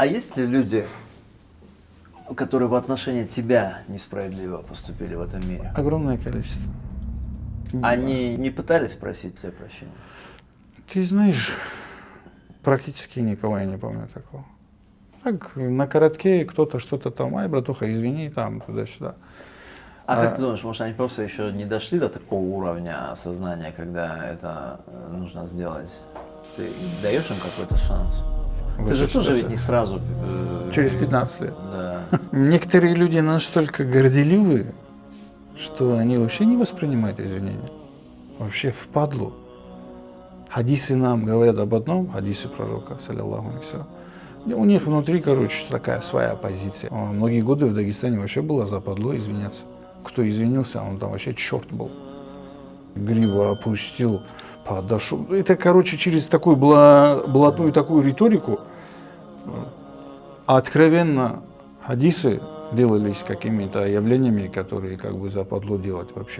А есть ли люди, которые в отношении тебя несправедливо поступили в этом мире? Огромное количество. Они не пытались просить тебя прощения? Ты знаешь, практически никого я не помню такого. Так, на коротке кто-то что-то там, ай, братуха, извини, там, туда-сюда. А как ты думаешь, может, они просто еще не дошли до такого уровня осознания, когда это нужно сделать? Ты даешь им какой-то шанс? Ты же тоже ведь не сразу... Через 15 лет. Да. Некоторые люди настолько горделивые, что они вообще не воспринимают извинения. Вообще впадлу. Хадисы нам говорят об одном, хадисы пророка, саллиллаху алейхи. У них внутри, короче, такая своя позиция. Многие годы в Дагестане вообще было западло извиняться. Кто извинился, он там вообще черт был. Гриву опустил, подошел. Это, короче, через такую блатную такую риторику откровенно хадисы делались какими-то явлениями, которые как бы западло делать вообще.